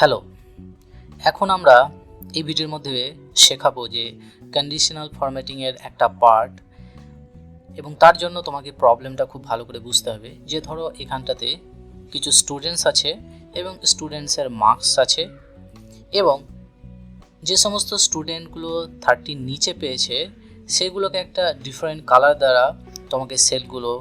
Hello, এখন আমরা এই ভিডিওর মধ্যে শেখাবো যে কন্ডিশনাল ফরম্যাটিংয়ের একটা পার্ট, এবং তার জন্য তোমাকে প্রবলেমটা খুব ভালো করে বুঝতে হবে। যে ধরো এখানটাতে কিছু স্টুডেন্টস আছে এবং স্টুডেন্টসের মার্কস আছে, এবং যে সমস্ত স্টুডেন্টগুলো 30 নিচে পেয়েছে সেগুলোকে একটা ডিফারেন্ট কালার দ্বারা তোমাকে সেলগুলো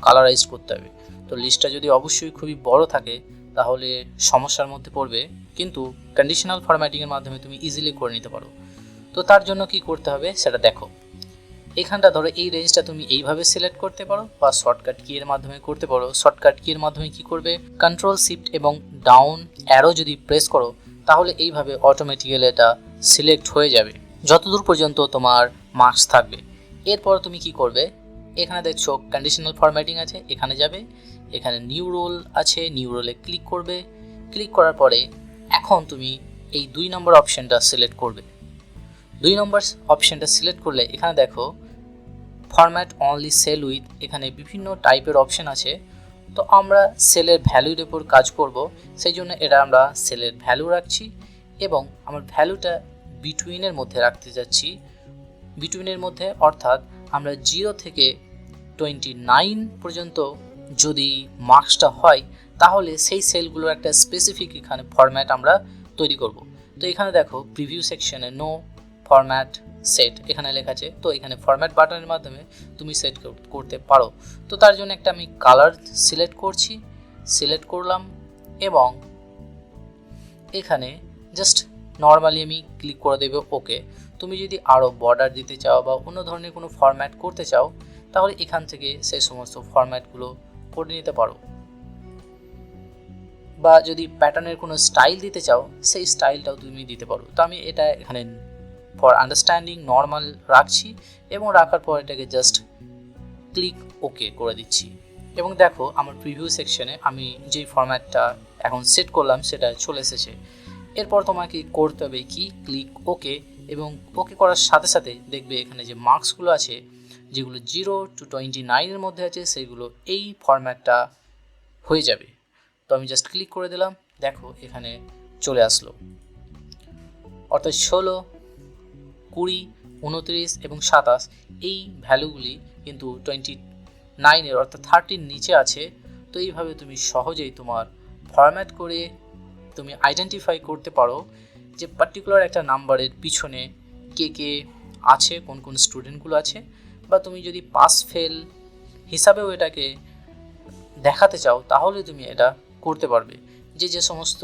কালারাইজ করতে হবে। তো লিস্টটা যদি অবশ্যই খুবই বড় থাকে তাহলে সমস্যার মধ্যে পড়বে, কিন্তু কন্ডিশনাল ফরম্যাটিংয়ের মাধ্যমে তুমি ইজিলি করে নিতে পারো। তো তার জন্য কি করতে হবে সেটা দেখো। এখানটা ধরো এই রেঞ্জটা তুমি এইভাবে সিলেক্ট করতে পারো বা শর্টকাট কি এর মাধ্যমে করতে পারো। শর্টকাট কি এর মাধ্যমে কি করবে, কন্ট্রোল শিফট এবং ডাউন অ্যারো যদি প্রেস করো তাহলে এইভাবে অটোমেটিক্যালি এটা সিলেক্ট হয়ে যাবে যতদূর পর্যন্ত তোমার মার্কস থাকবে। এরপর তুমি কি করবে, এখানে দেখছো কন্ডিশনাল ফরম্যাটিং আছে, এখানে যাবে, এখানে নিউ রোল আছে, নিউ রোলে ক্লিক করবে। ক্লিক করার পরে এখন তুমি এই 2 নম্বর অপশনটা সিলেক্ট করবে। 2 নম্বর অপশনটা সিলেক্ট করলে এখানে দেখো ফরম্যাট অনলি সেল উইথ, এখানে বিভিন্ন টাইপের অপশন আছে। তো আমরা সেলের ভ্যালুর উপর কাজ করব, সেই জন্য এটা আমরা সেলের ভ্যালু রাখছি এবং আমার ভ্যালুটা বিটুইনের মধ্যে রাখতে যাচ্ছি। বিটুইনের মধ্যে অর্থাৎ আমরা 0 থেকে 29 পর্যন্ত যদি মার্কসটা হয় তাহলে সেই সেলগুলোর একটা স্পেসিফিক এখানে ফরম্যাট আমরা তৈরি করব। তো এখানে দেখো প্রিভিউ সেকশনে নো ফরম্যাট সেট এখানে লেখা আছে, তো এখানে ফরম্যাট বাটনের মাধ্যমে তুমি সেট করতে পারো। তো তার জন্য একটা আমি কালার সিলেক্ট করছি, সিলেক্ট করলাম এবং এখানে জাস্ট নর্মালি আমি ক্লিক করে দেবো ওকে। তুমি যদি আরও বর্ডার দিতে চাও বা অন্য ধরনের কোনো ফরম্যাট করতে চাও তাহলে এখান থেকে সেই সমস্ত ফরম্যাটগুলো করে নিতে পারো, বা যদি প্যাটার্নের কোনো স্টাইল দিতে চাও সেই স্টাইলটাও তুমি দিতে পারো। তো আমি এটা এখানে ফর আন্ডারস্ট্যান্ডিং নর্মাল রাখছি এবং রাখার পর এটাকে জাস্ট ক্লিক ওকে করে দিচ্ছি। এবং দেখো আমার প্রিভিউ সেকশনে আমি যেই ফরম্যাটটা এখন সেট করলাম সেটা চলে এসেছে। এরপর তোমাকে করতে হবে কি, ক্লিক ওকে, এবং ওকে করার সাথে সাথে দেখবে এখানে যে মার্কসগুলো আছে যেগুলো 0 to 29 মধ্যে আছে সেগুলো এই ফরম্যাটটা হয়ে যাবে। তো আমি জাস্ট ক্লিক করে দিলাম, দেখো এখানে চলে আসলো। অর্থাৎ 16, 20, 29 এবং 27 এই ভ্যালুগুলি কিন্তু 29 অর্থাৎ 30 নিচে আছে। তো এইভাবে তুমি সহজেই তোমার ফরম্যাট করে তুমি আইডেন্টিফাই করতে পারো যে পার্টিকুলার একটা নাম্বারের পিছনে কে কে আছে, কোন কোন স্টুডেন্টগুলো আছে, বা তুমি যদি পাস ফেল হিসাবেও এটাকে দেখাতে চাও তাহলে তুমি এটা করতে পারবে যে যে সমস্ত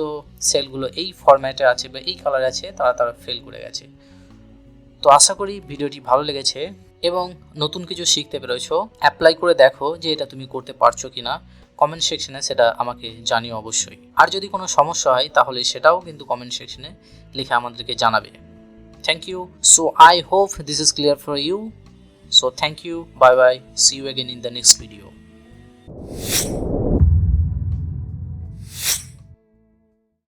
সেলগুলো এই ফরম্যাটে আছে বা এই কালারে আছে তারা ফেল করে গেছে। তো আশা করি ভিডিওটি ভালো লেগেছে এবং নতুন কিছু শিখতে পেরেছো। অ্যাপ্লাই করে দেখো যে এটা তুমি করতে পারছো কিনা, কমেন্ট সেকশনে সেটা আমাকে জানিও অবশ্যই। আর যদি কোনো সমস্যা হয় তাহলে সেটাও কিন্তু কমেন্ট সেকশনে লিখে আমাদেরকে জানাবে। Thank you. So I hope this is clear for you. So thank you, bye bye, see you again in the next video.